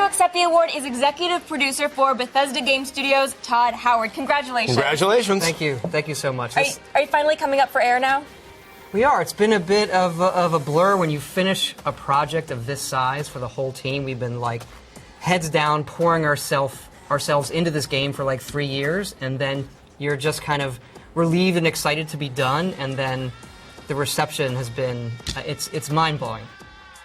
accept the award is executive producer for Bethesda Game Studios, Todd Howard. Congratulations. Congratulations. Thank you. Thank you so much. Are you finally coming up for air now? We are. It's been a bit of a blur when you finish a project of this size for the whole team. We've been like heads down, pouring ourselves into this game for like 3 years, and then you're just kind of relieved and excited to be done, and then the reception has been, it's mind-blowing.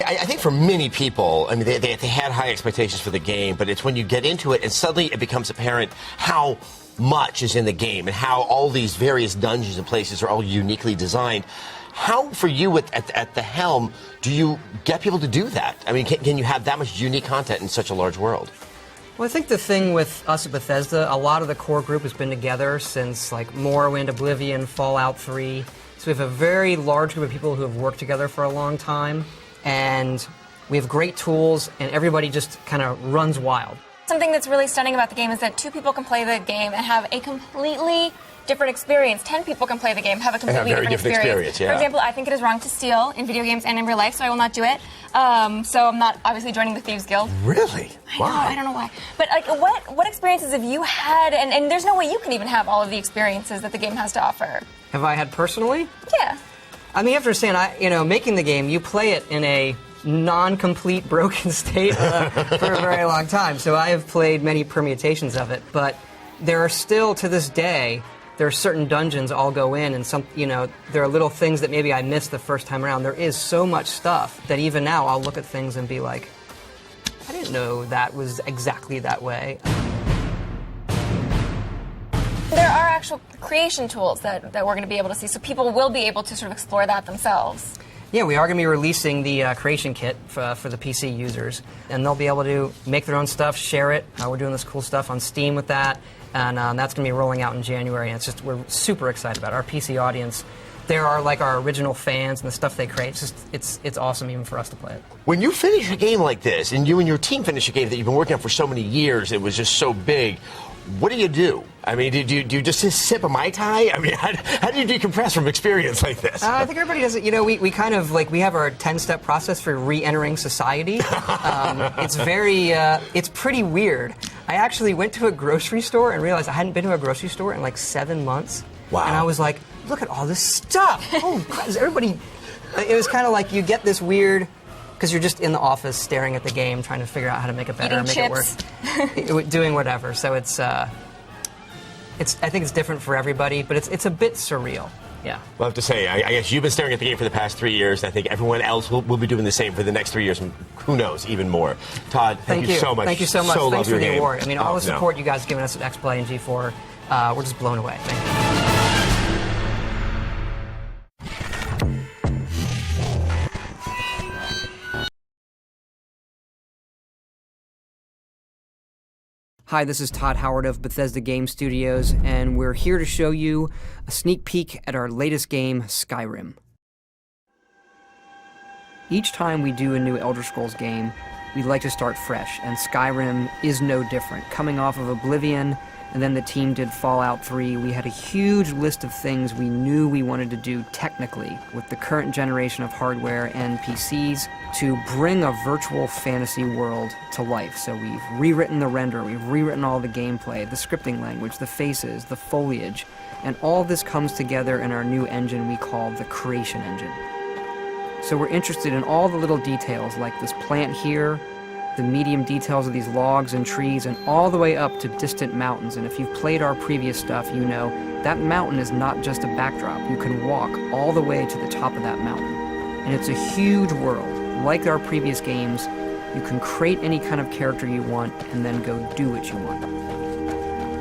I think for many people, I mean, they had high expectations for the game, but it's when you get into it and suddenly it becomes apparent how much is in the game and how all these various dungeons and places are all uniquely designed. How, for you at the helm, do you get people to do that? I mean, can you have that much unique content in such a large world? Well, I think the thing with us at Bethesda, a lot of the core group has been together since like Morrowind, Oblivion, Fallout 3. So we have a very large group of people who have worked together for a long time, and we have great tools, and everybody just kind of runs wild. Something that's really stunning about the game is that 2 people can play the game and have a completely different experience. 10 people can play the game, have a completely different experience. Yeah. For example, I think it is wrong to steal in video games and in real life, so I will not do it. So I'm not obviously joining the Thieves Guild. Really? Why? I don't know why. But like, what experiences have you had? And there's no way you can even have all of the experiences that the game has to offer. Have I had personally? Yeah. I mean, you have to understand, making the game, you play it in a non-complete, broken state for a very long time. So I have played many permutations of it, but there are still, to this day, there are certain dungeons I'll go in, and there are little things that maybe I missed the first time around. There is so much stuff that even now I'll look at things and be like, I didn't know that was exactly that way. There are actual creation tools that we're going to be able to see, so people will be able to sort of explore that themselves. Yeah, we are going to be releasing the creation kit for the PC users, and they'll be able to make their own stuff, share it. We're doing this cool stuff on Steam with that, and that's going to be rolling out in January. And we're super excited about it. Our PC audience, there are like our original fans and the stuff they create. It's awesome even for us to play it. When you finish a game like this, and you and your team finish a game that you've been working on for so many years, it was just so big. What do? I mean, do you just sip a Mai Tai? I mean, how do you decompress from experience like this? I think everybody does it. We kind of we have our 10-step process for re-entering society. It's pretty weird. I actually went to a grocery store and realized I hadn't been to a grocery store in like 7 months. Wow. And I was like, look at all this stuff. Oh, God, is everybody... It was kind of like you get this weird... Because you're just in the office staring at the game, trying to figure out how to make it better and make it work. Doing whatever. So I think it's different for everybody, but it's a bit surreal. Yeah. Well, I have to say, I guess you've been staring at the game for the past 3 years, and I think everyone else will be doing the same for the next 3 years, and who knows, even more. Todd, thank you so much. Thank you so much. Thanks for the award. I mean, all the no. support you guys have given us at X-Play and G4, we're just blown away. Thank you. Hi, this is Todd Howard of Bethesda Game Studios, and we're here to show you a sneak peek at our latest game, Skyrim. Each time we do a new Elder Scrolls game, we like to start fresh, and Skyrim is no different. Coming off of Oblivion, and then the team did Fallout 3, we had a huge list of things we knew we wanted to do technically with the current generation of hardware and PCs to bring a virtual fantasy world to life. So we've rewritten the render, we've rewritten all the gameplay, the scripting language, the faces, the foliage, and all this comes together in our new engine we call the Creation Engine. So we're interested in all the little details like this plant here, the medium details of these logs and trees, and all the way up to distant mountains. And if you've played our previous stuff, you know that mountain is not just a backdrop. You can walk all the way to the top of that mountain. And it's a huge world. Like our previous games, you can create any kind of character you want and then go do what you want.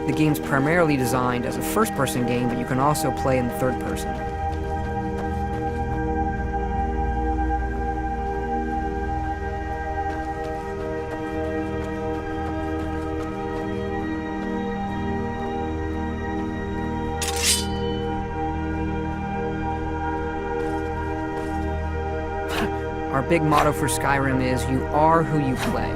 The game's primarily designed as a first-person game, but you can also play in third person. Our big motto for Skyrim is, you are who you play.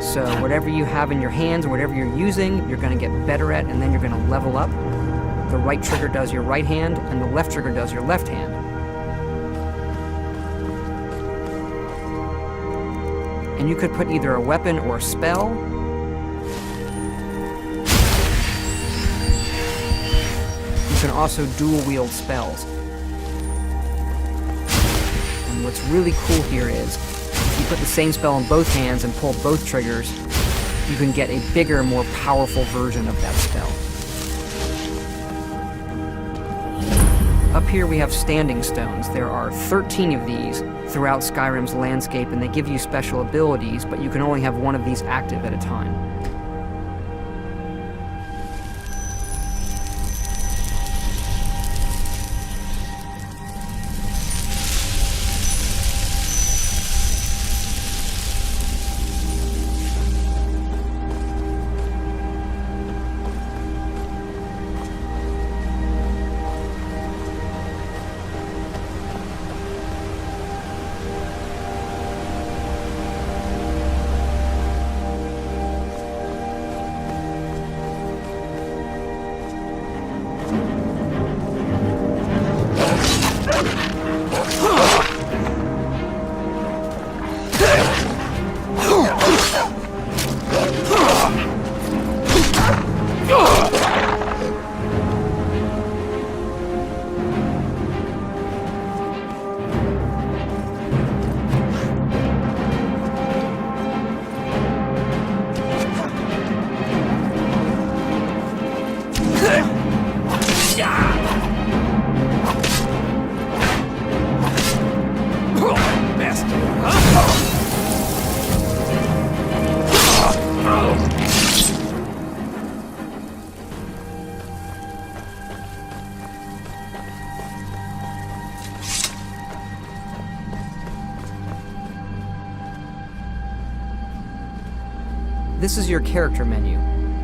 So whatever you have in your hands, or whatever you're using, you're going to get better at, and then you're going to level up. The right trigger does your right hand, and the left trigger does your left hand. and you could put either a weapon or a spell. You can also dual-wield spells. And what's really cool here is, if you put the same spell in both hands and pull both triggers, you can get a bigger, more powerful version of that spell. Up here we have standing stones. There are 13 of these throughout Skyrim's landscape, and they give you special abilities, but you can only have one of these active at a time. This is your character menu.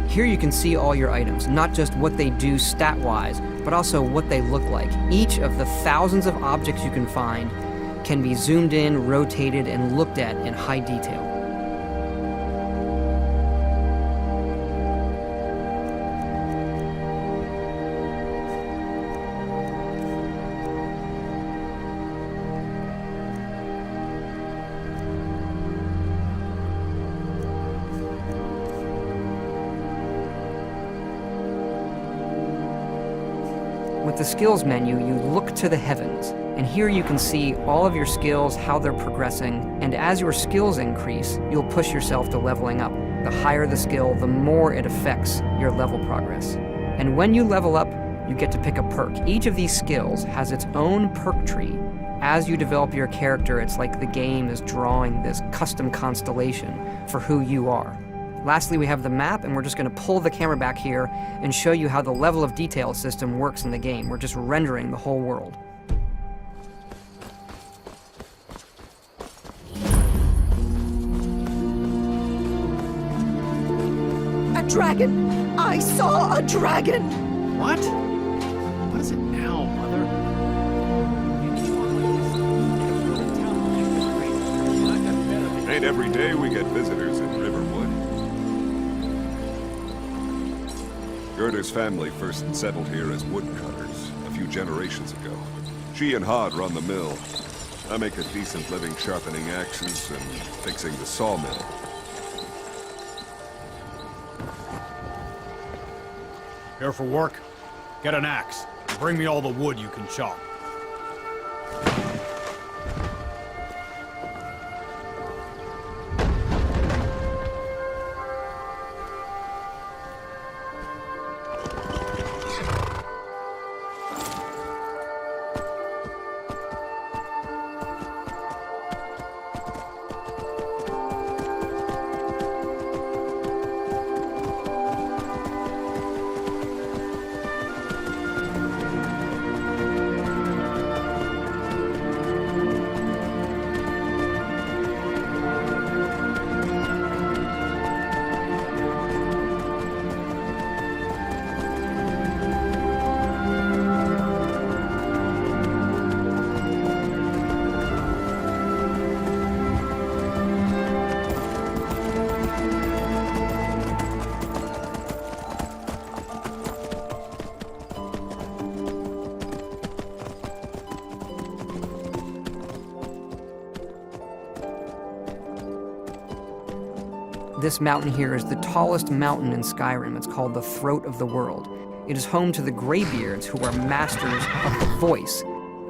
Here you can see all your items, not just what they do stat-wise, but also what they look like. Each of the thousands of objects you can find can be zoomed in, rotated, and looked at in high detail. With the skills menu, you look to the heavens, and here you can see all of your skills, how they're progressing, and as your skills increase, you'll push yourself to leveling up. The higher the skill, the more it affects your level progress. And when you level up, you get to pick a perk. Each of these skills has its own perk tree. As you develop your character, it's like the game is drawing this custom constellation for who you are. Lastly, we have the map, and we're just going to pull the camera back here and show you how the level of detail system works in the game. We're just rendering the whole world. A dragon! I saw a dragon! What? What is it now, Mother? Ain't every day we get visitors in Riverwood. Gerder's family first settled here as woodcutters a few generations ago. She and Hod run the mill. I make a decent living sharpening axes and fixing the sawmill. Here for work? Get an axe. And bring me all the wood you can chop. This mountain here is the tallest mountain in Skyrim. It's called the Throat of the World. It is home to the Greybeards, who are masters of the voice.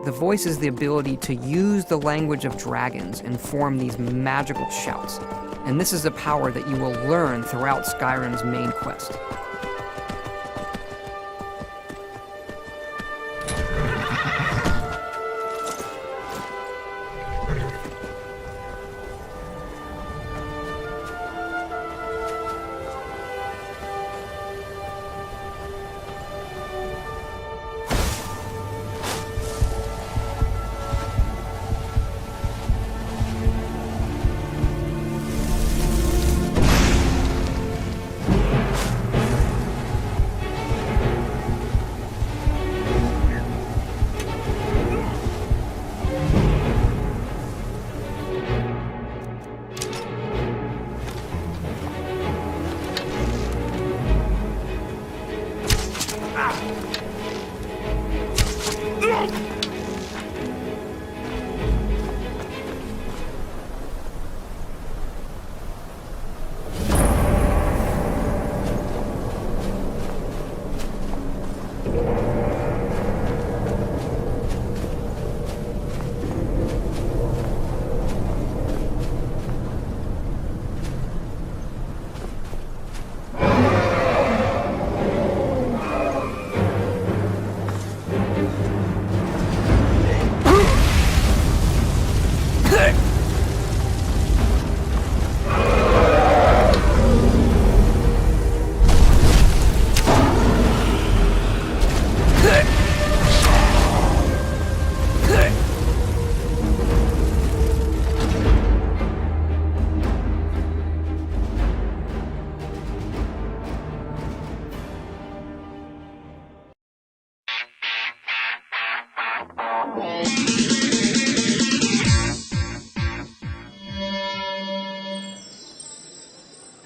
The voice is the ability to use the language of dragons and form these magical shouts. And this is a power that you will learn throughout Skyrim's main quest.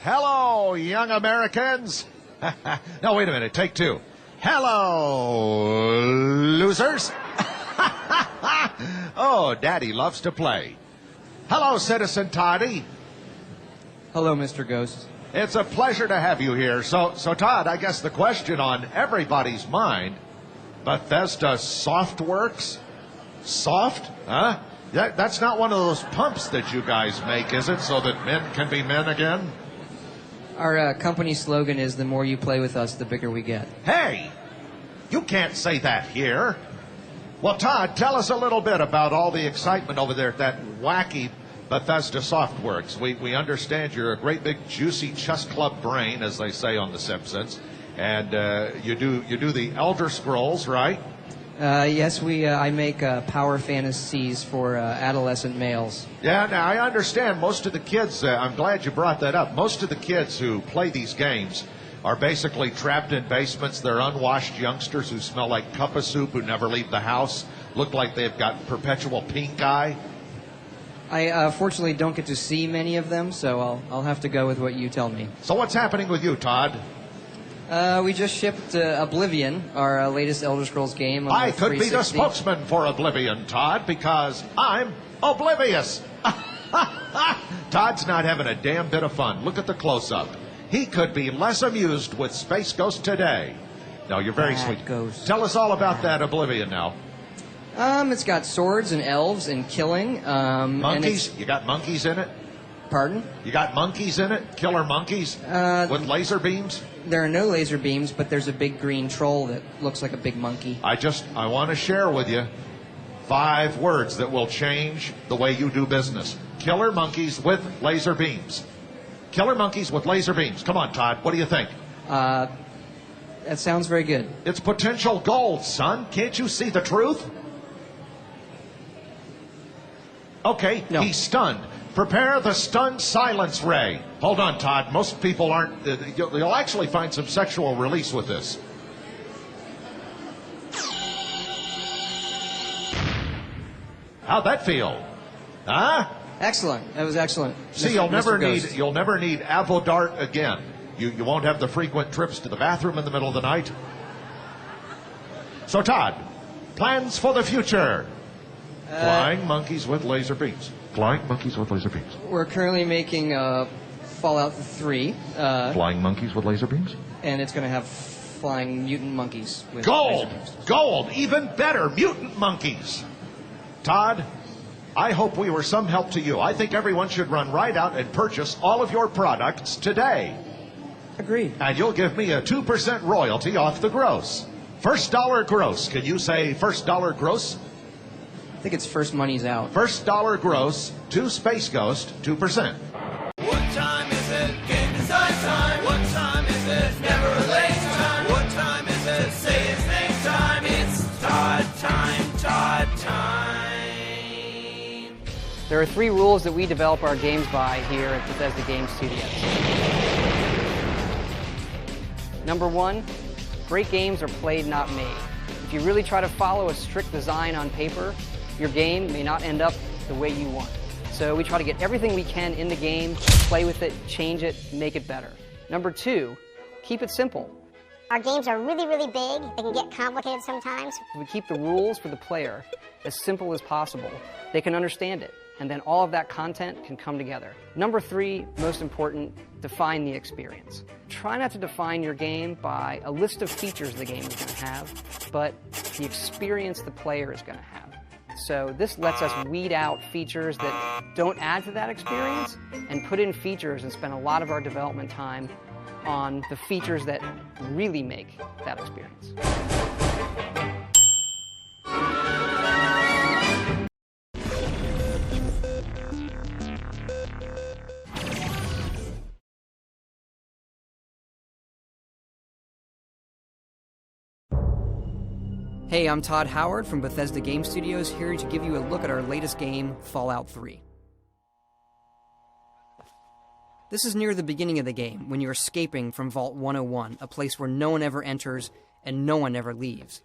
Hello, young Americans. No, wait a minute. Take two. Hello, losers. Oh, Daddy loves to play. Hello, Citizen Toddy. Hello, Mr. Ghost. It's a pleasure to have you here. So Todd, I guess the question on everybody's mind, Bethesda Softworks? Soft? Huh? That's not one of those pumps that you guys make, is it? So that men can be men again? Our company slogan is, the more you play with us, the bigger we get. Hey! You can't say that here. Well, Todd, tell us a little bit about all the excitement over there at that wacky Bethesda Softworks. We understand you're a great big juicy chess club brain, as they say on The Simpsons, and you do the Elder Scrolls, right? Yes, I make power fantasies for adolescent males. Yeah, now I understand most of the kids, I'm glad you brought that up, most of the kids who play these games are basically trapped in basements. They're unwashed youngsters who smell like cup of soup, who never leave the house, look like they've got perpetual pink eye. I fortunately don't get to see many of them, so I'll have to go with what you tell me. So what's happening with you, Todd? We just shipped Oblivion, our latest Elder Scrolls game. I could be the spokesman for Oblivion, Todd, because I'm oblivious. Todd's not having a damn bit of fun. Look at the close-up. He could be less amused with Space Ghost today. No, you're very sweet. Ghost. Tell us all about that Oblivion now. It's got swords and elves and killing. Monkeys? You got monkeys in it? Pardon? You got monkeys in it? Killer monkeys? With laser beams? There are no laser beams, but there's a big green troll that looks like a big monkey. I want to share with you 5 words that will change the way you do business. Killer monkeys with laser beams. Killer monkeys with laser beams. Come on, Todd. What do you think? That sounds very good. It's potential gold, son. Can't you see the truth? Okay, no. He's stunned. Prepare the stunned silence ray. Hold on, Todd. Most people aren't... You'll actually find some sexual release with this. How'd that feel? Huh? Excellent. That was excellent. See, you'll never need Avodart again. You won't have the frequent trips to the bathroom in the middle of the night. So, Todd, plans for the future. Flying monkeys with laser beams. Flying monkeys with laser beams. We're currently making Fallout 3. Flying monkeys with laser beams? And it's going to have flying mutant monkeys with Gold! laser beams. Gold! Even better, mutant monkeys! Todd, I hope we were some help to you. I think everyone should run right out and purchase all of your products today. Agreed. And you'll give me a 2% royalty off the gross. First dollar gross. Can you say first dollar gross? I think it's first money's out. First dollar gross to Space Ghost, 2%. What time is it? Game design time. What time is it? Never a late time. What time is it? Say his name time. It's Todd time. Todd time. There are 3 rules that we develop our games by here at Bethesda Game Studios. Number 1, great games are played, not made. If you really try to follow a strict design on paper, your game may not end up the way you want. So we try to get everything we can in the game, play with it, change it, make it better. Number 2, keep it simple. Our games are really, really big. They can get complicated sometimes. If we keep the rules for the player as simple as possible, they can understand it, and then all of that content can come together. Number 3, most important, define the experience. Try not to define your game by a list of features the game is going to have, but the experience the player is going to have. So this lets us weed out features that don't add to that experience and put in features and spend a lot of our development time on the features that really make that experience. Hey, I'm Todd Howard from Bethesda Game Studios, here to give you a look at our latest game, Fallout 3. This is near the beginning of the game, when you're escaping from Vault 101, a place where no one ever enters and no one ever leaves.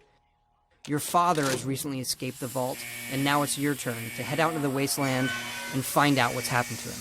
Your father has recently escaped the vault, and now it's your turn to head out into the wasteland and find out what's happened to him.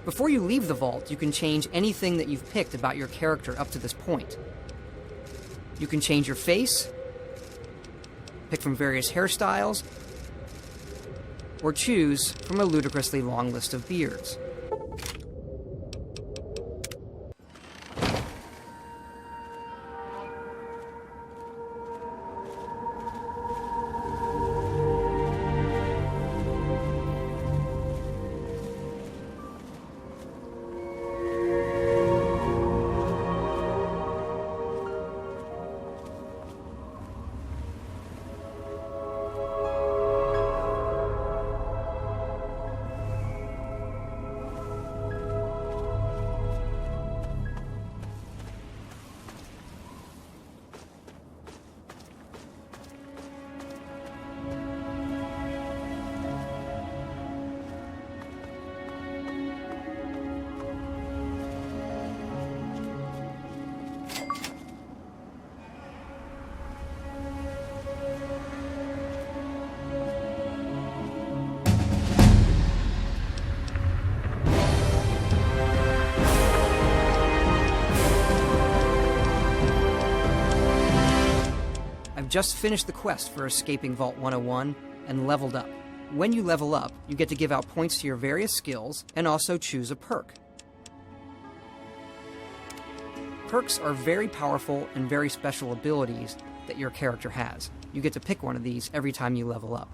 Before you leave the vault, you can change anything that you've picked about your character up to this point. You can change your face, pick from various hairstyles, or choose from a ludicrously long list of beards. Just finished the quest for escaping Vault 101 and leveled up. When you level up, you get to give out points to your various skills and also choose a perk. Perks are very powerful and very special abilities that your character has. You get to pick one of these every time you level up.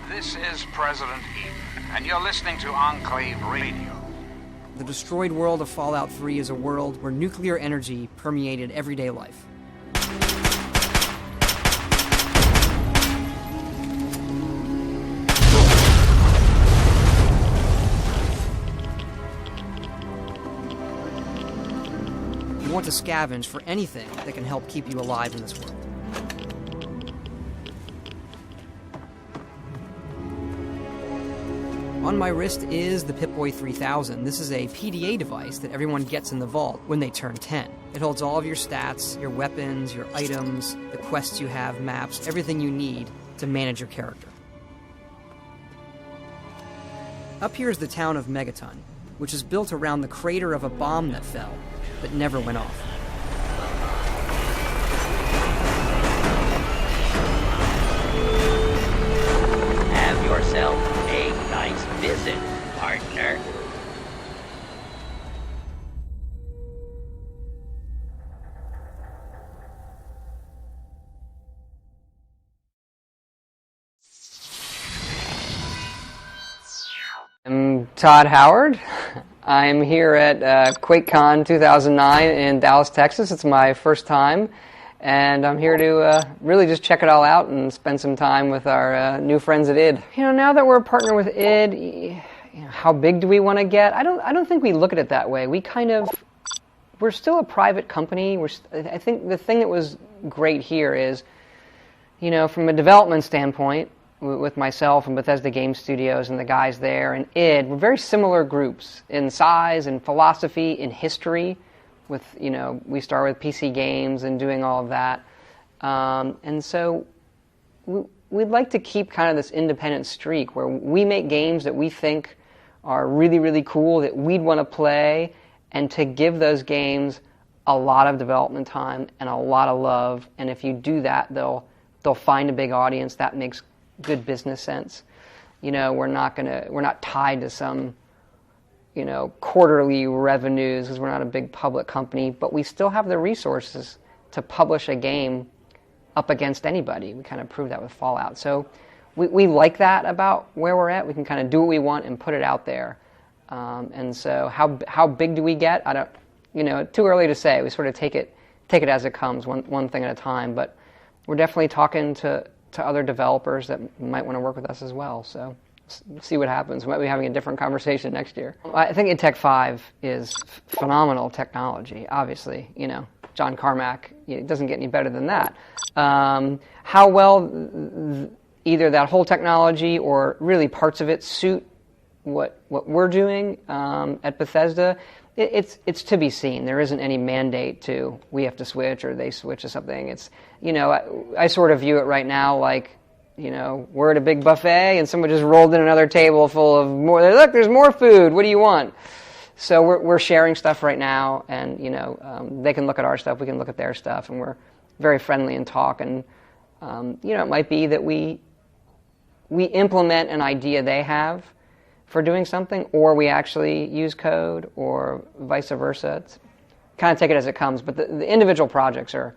This is President Eden, and you're listening to Enclave Radio. The destroyed world of Fallout 3 is a world where nuclear energy permeated everyday life. You want to scavenge for anything that can help keep you alive in this world. On my wrist is the Pip-Boy 3000. This is a PDA device that everyone gets in the vault when they turn 10. It holds all of your stats, your weapons, your items, the quests you have, maps, everything you need to manage your character. Up here is the town of Megaton, which is built around the crater of a bomb that fell, but never went off. Have yourself a nice visit, partner. I'm Todd Howard. I'm here at QuakeCon 2009 in Dallas, Texas. It's my first time, and I'm here to really just check it all out and spend some time with our new friends at id. You know, now that we're a partner with id, you know, how big do we want to get? I don't think we look at it that way. We're still a private company. I think the thing that was great here is, you know, from a development standpoint, with myself and Bethesda Game Studios and the guys there and id, we're very similar groups in size, in philosophy, in history. With, you know, we start with PC games and doing all of that, and so we'd like to keep kind of this independent streak where we make games that we think are really, really cool that we'd want to play, and to give those games a lot of development time and a lot of love. And if you do that, they'll find a big audience. That makes good business sense. You know, we're not tied to some, you know, quarterly revenues because we're not a big public company, but we still have the resources to publish a game up against anybody. We kind of proved that with Fallout. So we like that about where we're at. We can kind of do what we want and put it out there. And so how big do we get? I don't, you know, too early to say. We sort of take it as it comes, one thing at a time. But we're definitely talking to other developers that might want to work with us as well. So see what happens. We might be having a different conversation next year. I think id Tech 5 is phenomenal technology, obviously. You know, John Carmack, it doesn't get any better than that. How well either that whole technology or really parts of it suit what we're doing at Bethesda, it's to be seen. There isn't any mandate to we have to switch or they switch to something. It's, you know, I sort of view it right now like, you know, we're at a big buffet and someone just rolled in another table full of more. Look, there's more food. What do you want? So we're sharing stuff right now, and you know, they can look at our stuff, we can look at their stuff, and we're very friendly and talk. And you know, it might be that we implement an idea they have for doing something, or we actually use code, or vice versa. It's kind of take it as it comes. But the individual projects are,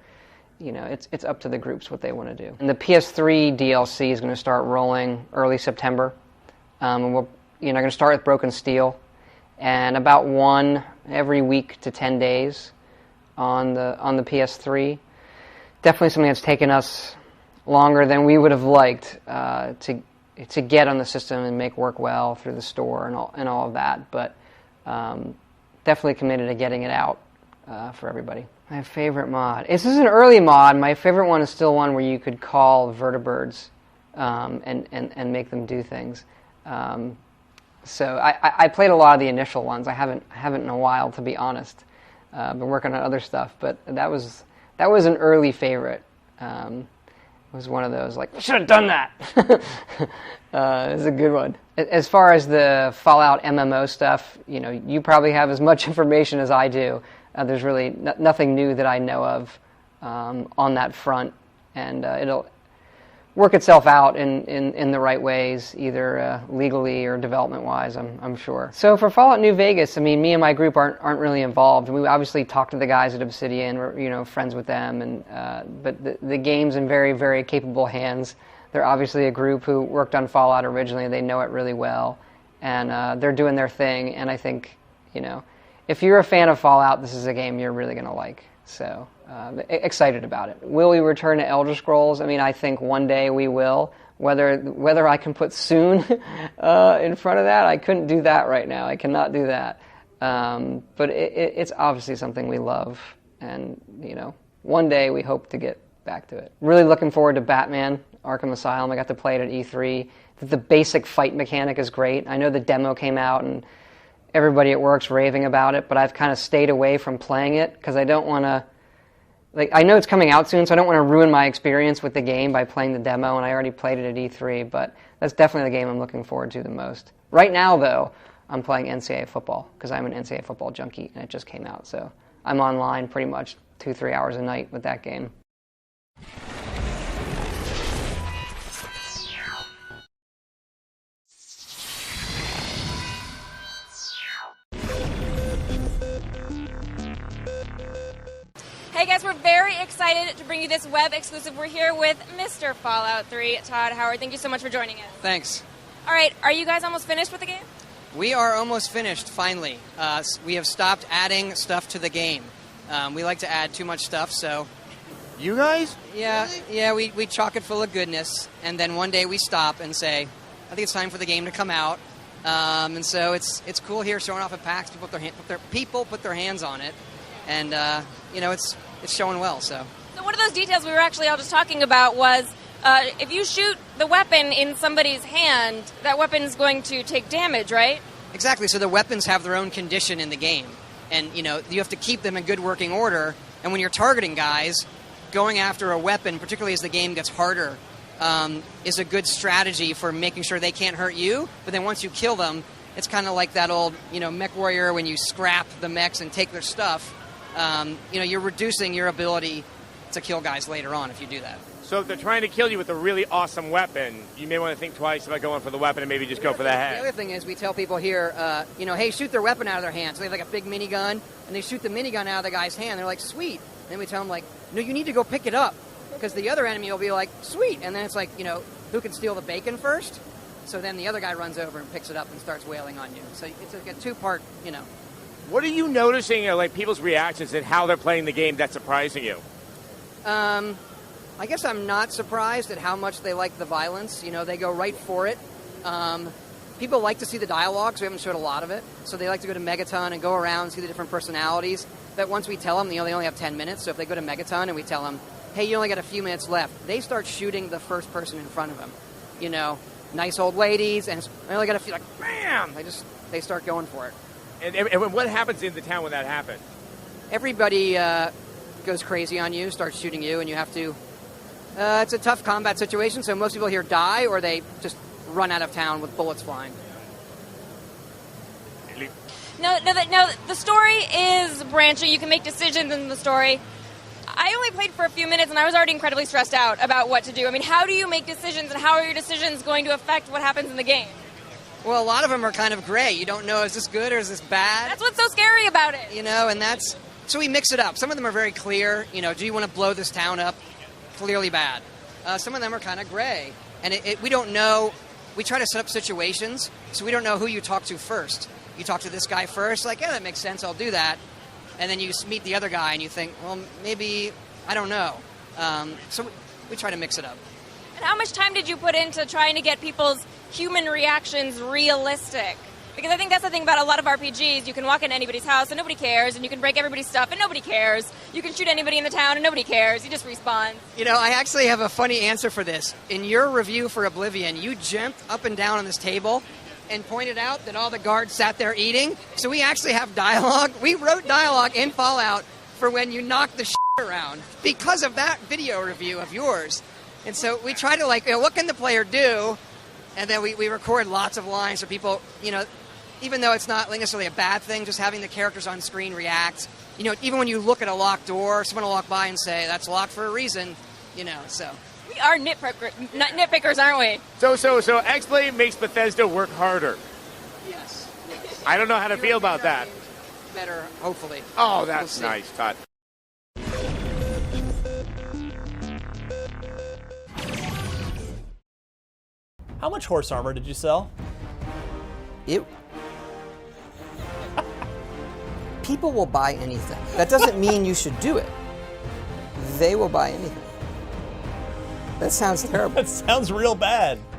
you know, it's up to the groups what they want to do. And the PS3 DLC is going to start rolling early September. And we're, you know, going to start with Broken Steel, and about one every week to 10 days on the PS3. Definitely something that's taken us longer than we would have liked to get on the system and make work well through the store and all of that. But definitely committed to getting it out for everybody. My favorite mod. This is an early mod. My favorite one is still one where you could call vertibirds and make them do things. So I played a lot of the initial ones. I haven't in a while, to be honest. Been working on other stuff, but that was an early favorite. It was one of those like, we should have done that. It was a good one. As far as the Fallout MMO stuff, you know, you probably have as much information as I do. There's really nothing new that I know of on that front, and it'll work itself out in the right ways, either legally or development-wise, I'm sure. So for Fallout New Vegas, I mean, me and my group aren't really involved. We obviously talk to the guys at Obsidian. We're, you know, friends with them, and but the game's in very, very capable hands. They're obviously a group who worked on Fallout originally. They know it really well, and they're doing their thing. And I think, you know, if you're a fan of Fallout, this is a game you're really going to like. So excited about it. Will we return to Elder Scrolls? I mean, I think one day we will. Whether I can put soon in front of that, I couldn't do that right now. I cannot do that. But it's obviously something we love, and you know, one day we hope to get back to it. Really looking forward to Batman: Arkham Asylum. I got to play it at E3. the basic fight mechanic is great. I know the demo came out and everybody at work's raving about it, but I've kind of stayed away from playing it because I don't want to. I know it's coming out soon, so I don't want to ruin my experience with the game by playing the demo, and I already played it at E3, but that's definitely the game I'm looking forward to the most. Right now, though, I'm playing NCAA football because I'm an NCAA football junkie, and it just came out, so I'm online pretty much 2-3 hours a night with that game. Hey guys, we're very excited to bring you this web exclusive. We're here with Mr. Fallout 3, Todd Howard. Thank you so much for joining us. Thanks. All right, are you guys almost finished with the game? We are almost finished, finally. We have stopped adding stuff to the game. We like to add too much stuff, so... You guys? Yeah, we chock it full of goodness, and then one day we stop and say, I think it's time for the game to come out. And so it's cool here showing off at PAX. People put their hands on it, and it's showing well. So one of those details we were actually all just talking about was if you shoot the weapon in somebody's hand, that weapon's going to take damage, right? Exactly. So the weapons have their own condition in the game, and you have to keep them in good working order. And when you're targeting guys, going after a weapon, particularly as the game gets harder, is a good strategy for making sure they can't hurt you. But then once you kill them, it's kind of like that old mech warrior when you scrap the mechs and take their stuff. You're reducing your ability to kill guys later on if you do that. So if they're trying to kill you with a really awesome weapon, you may want to think twice about going for the weapon and maybe just go for the head. The other thing is we tell people here, hey, shoot their weapon out of their hand. So they have like a big minigun, and they shoot the minigun out of the guy's hand. They're like, sweet. And then we tell them, like, no, you need to go pick it up because the other enemy will be like, sweet. And then it's like, who can steal the bacon first? So then the other guy runs over and picks it up and starts wailing on you. So it's like a two-part, What are you noticing, like people's reactions and how they're playing the game that's surprising you? I guess I'm not surprised at how much they like the violence. They go right for it. People like to see the dialogue, so we haven't showed a lot of it. So they like to go to Megaton and go around and see the different personalities. But once we tell them, they only have 10 minutes. So if they go to Megaton and we tell them, hey, you only got a few minutes left, they start shooting the first person in front of them. Nice old ladies, and they only got a few, like, bam! They start going for it. And what happens in the town when that happens? Everybody goes crazy on you, starts shooting you, and you have to... it's a tough combat situation, so most people here die, or they just run out of town with bullets flying. No, the story is branching. You can make decisions in the story. I only played for a few minutes, and I was already incredibly stressed out about what to do. I mean, how do you make decisions, and how are your decisions going to affect what happens in the game? Well, a lot of them are kind of gray. You don't know, is this good or is this bad? That's what's so scary about it. And that's... So we mix it up. Some of them are very clear. Do you want to blow this town up? Clearly bad. Some of them are kind of gray. And we don't know... We try to set up situations, so we don't know who you talk to first. You talk to this guy first, like, yeah, that makes sense, I'll do that. And then you meet the other guy and you think, well, maybe, I don't know. So we try to mix it up. And how much time did you put into trying to get people's human reactions realistic? Because I think that's the thing about a lot of RPGs. You can walk into anybody's house and nobody cares, and you can break everybody's stuff and nobody cares. You can shoot anybody in the town and nobody cares. You just respawn. I actually have a funny answer for this. In your review for Oblivion, you jumped up and down on this table and pointed out that all the guards sat there eating. So we actually have dialogue. We wrote dialogue in Fallout for when you knock the shit around because of that video review of yours. And so we try to, what can the player do? And then we record lots of lines so people, even though it's not necessarily a bad thing, just having the characters on screen react. Even when you look at a locked door, someone will walk by and say, that's locked for a reason, so. We are nitpickers, aren't we? So XBlade makes Bethesda work harder. Yes. I don't know how to feel about that. Better, hopefully. Oh, that's nice, Todd. How much horse armor did you sell? People will buy anything. That doesn't mean you should do it. They will buy anything. That sounds terrible. That sounds real bad.